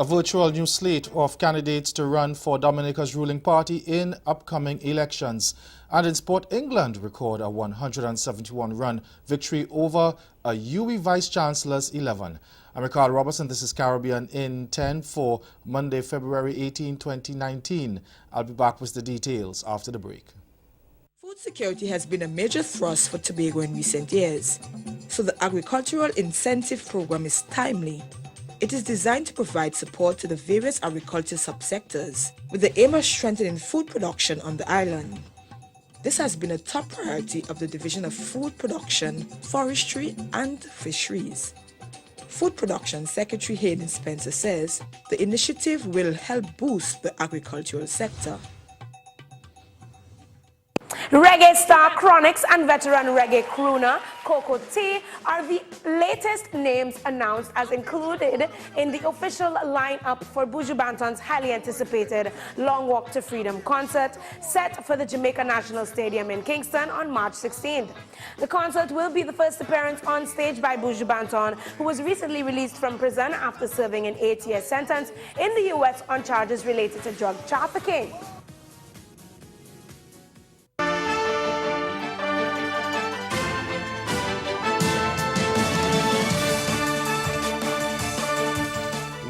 A virtual new slate of candidates to run for Dominica's ruling party in upcoming elections. And in sport, England record a 171-run victory over a UWI Vice-Chancellor's 11. I'm Ricardo Robertson. This is Caribbean in 10 for Monday, February 18, 2019. I'll be back with the details after the break. Food security has been a major thrust for Tobago in recent years, so the Agricultural Incentive Program is timely. It is designed to provide support to the various agriculture subsectors with the aim of strengthening food production on the island. This has been a top priority of the Division of Food Production, Forestry and Fisheries. Food Production Secretary Hayden Spencer says the initiative will help boost the agricultural sector. Reggae star Chronixx and veteran reggae crooner Coco T are the latest names announced as included in the official lineup for Buju Banton's highly anticipated Long Walk to Freedom concert set for the Jamaica National Stadium in Kingston on March 16th. The concert will be the first appearance on stage by Buju Banton, who was recently released from prison after serving an 8-year sentence in the U.S. on charges related to drug trafficking.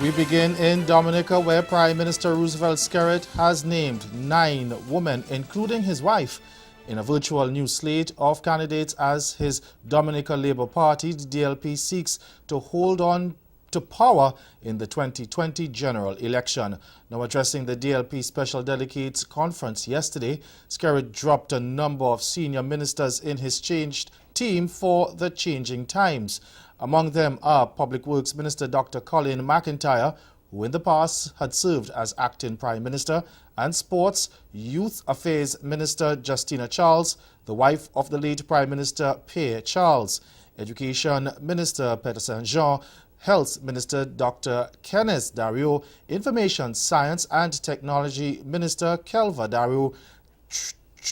We begin in Dominica, where Prime Minister Roosevelt Skerrit has named 9 women, including his wife, in a virtual new slate of candidates as his Dominica Labour Party, the DLP, seeks to hold on to power in the 2020 general election. Now, addressing the DLP Special Delegates Conference yesterday, Skerrit dropped a number of senior ministers in his changed team for the changing times. Among them are Public Works Minister Dr. Colin McIntyre, who in the past had served as acting Prime Minister, and Sports Youth Affairs Minister Justina Charles, the wife of the late Prime Minister Pierre Charles, Education Minister Peter St. Jean, Health Minister Dr. Kenneth Dario, Information Science and Technology Minister Kelva Dario,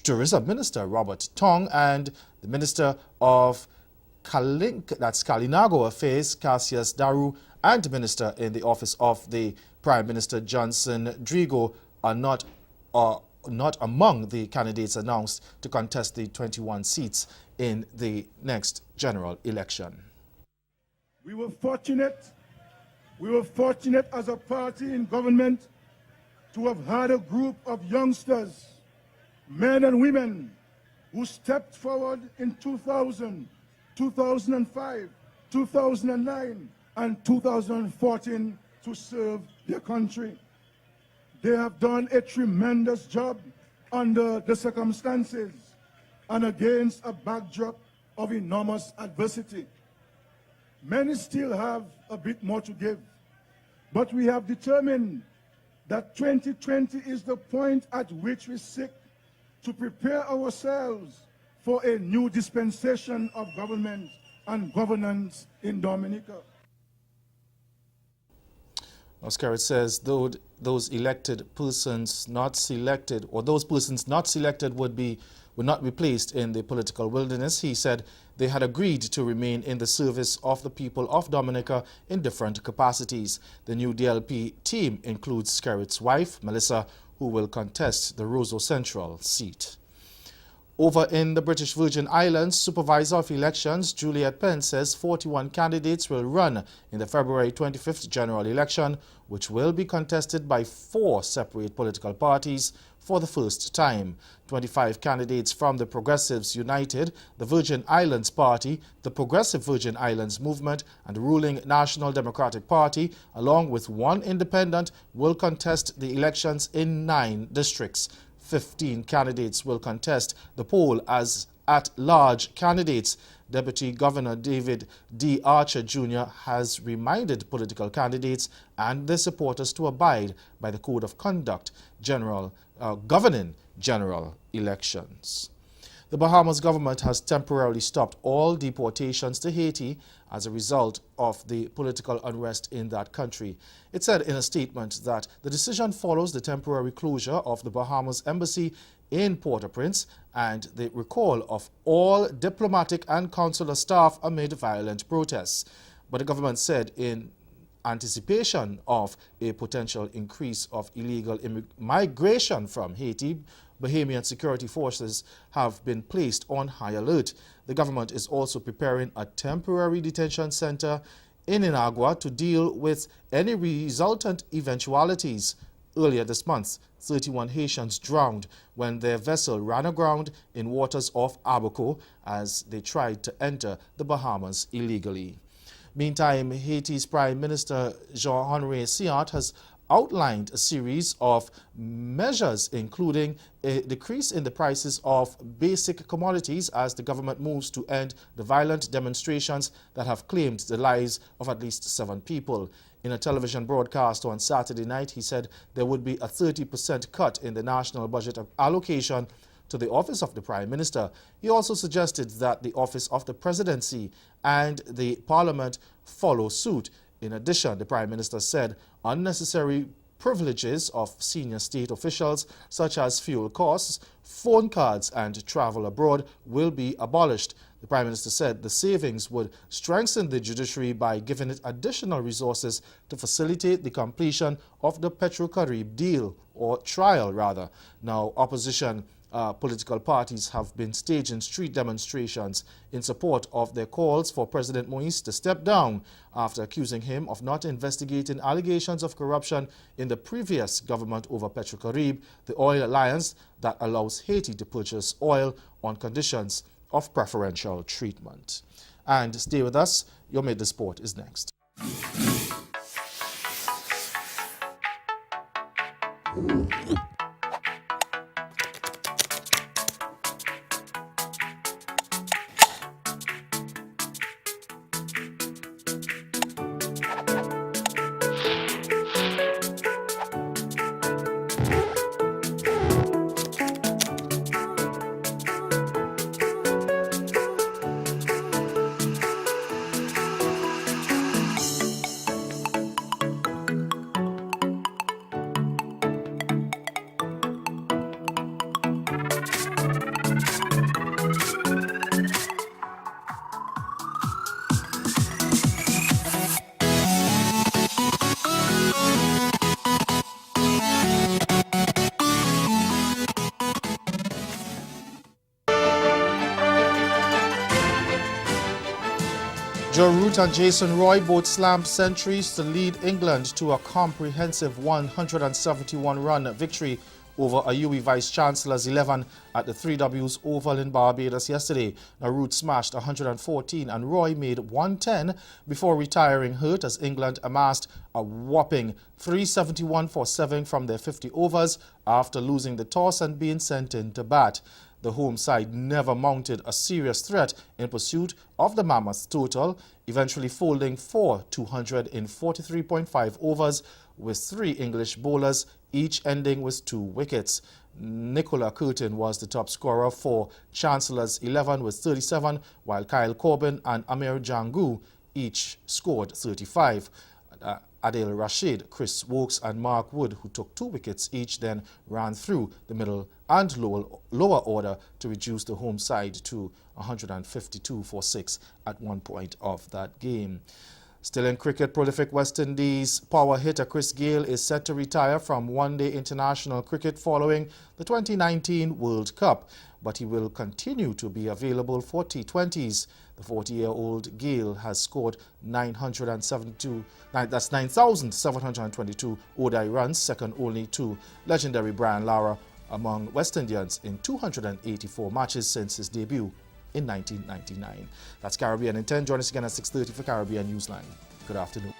Tourism Minister Robert Tong, and the Minister of Kalinago Affairs, Cassius Daru, and Minister in the Office of the Prime Minister Johnson Drigo are not among the candidates announced to contest the 21 seats in the next general election. We were fortunate as a party in government to have had a group of youngsters, men and women, who stepped forward in 2000, 2005, 2009, and 2014 to serve their country. They have done a tremendous job under the circumstances and against a backdrop of enormous adversity. Many still have a bit more to give, but we have determined that 2020 is the point at which we seek to prepare ourselves for a new dispensation of government and governance in Dominica. Skerrit says those elected persons not selected, or those persons not selected would not be placed in the political wilderness. He said they had agreed to remain in the service of the people of Dominica in different capacities. The new DLP team includes Skerrit's wife, Melissa, who will contest the Roseau Central seat. Over in the British Virgin Islands, Supervisor of Elections Juliet Penn says 41 candidates will run in the February 25th general election, which will be contested by 4 separate political parties for the first time. 25 candidates from the Progressives United, the Virgin Islands Party, the Progressive Virgin Islands Movement, and the ruling National Democratic Party, along with 1 independent, will contest the elections in 9 districts. 15 candidates will contest the poll as at-large candidates. Deputy Governor David D. Archer Jr. has reminded political candidates and their supporters to abide by the Code of Conduct governing general elections. The Bahamas government has temporarily stopped all deportations to Haiti as a result of the political unrest in that country. It said in a statement that the decision follows the temporary closure of the Bahamas embassy in Port-au-Prince and the recall of all diplomatic and consular staff amid violent protests. But the government said in anticipation of a potential increase of illegal migration from Haiti, Bahamian security forces have been placed on high alert. The government is also preparing a temporary detention center in Inagua to deal with any resultant eventualities. Earlier this month, 31 Haitians drowned when their vessel ran aground in waters off Abaco as they tried to enter the Bahamas illegally. Meantime, Haiti's Prime Minister Jean-Henri Siant has outlined a series of measures, including a decrease in the prices of basic commodities as the government moves to end the violent demonstrations that have claimed the lives of at least 7 people. In a television broadcast on Saturday night, he said there would be a 30% cut in the national budget allocation to the office of the Prime Minister. He also suggested that the office of the Presidency and the Parliament follow suit. In addition, the Prime Minister said unnecessary privileges of senior state officials, such as fuel costs, phone cards, and travel abroad, will be abolished. The Prime Minister said the savings would strengthen the judiciary by giving it additional resources to facilitate the completion of the Petrocarib deal, or trial rather. Now, opposition political parties have been staging street demonstrations in support of their calls for President Moïse to step down after accusing him of not investigating allegations of corruption in the previous government over Petrocarib, the oil alliance that allows Haiti to purchase oil on conditions of preferential treatment. And stay with us, your Made the Sport is next. Joe Root and Jason Roy both slammed centuries to lead England to a comprehensive 171-run victory over a UWI Vice-Chancellor's 11 at the 3Ws Oval in Barbados yesterday. Now, Root smashed 114 and Roy made 110 before retiring hurt as England amassed a whopping 371 for 7 from their 50 overs after losing the toss and being sent in to bat. The home side never mounted a serious threat in pursuit of the Mammoths' total, eventually folding for 243.5 overs with 3 English bowlers, each ending with 2 wickets. Nicola Curtin was the top scorer for Chancellor's 11 with 37, while Kyle Corbin and Amir Jangu each scored 35. Adil Rashid, Chris Wokes and Mark Wood, who took 2 wickets each, then ran through the middle and lower order to reduce the home side to 152 for 6 at one point of that game. Still in cricket, prolific West Indies power hitter Chris Gayle is set to retire from one-day international cricket following the 2019 World Cup, but he will continue to be available for T20s. The 40-year-old Gayle has scored 9,722 ODI runs, second only to legendary Brian Lara, among West Indians in 284 matches since his debut in 1999. That's Caribbean in 10. Join us again at 6:30 for Caribbean Newsline. Good afternoon.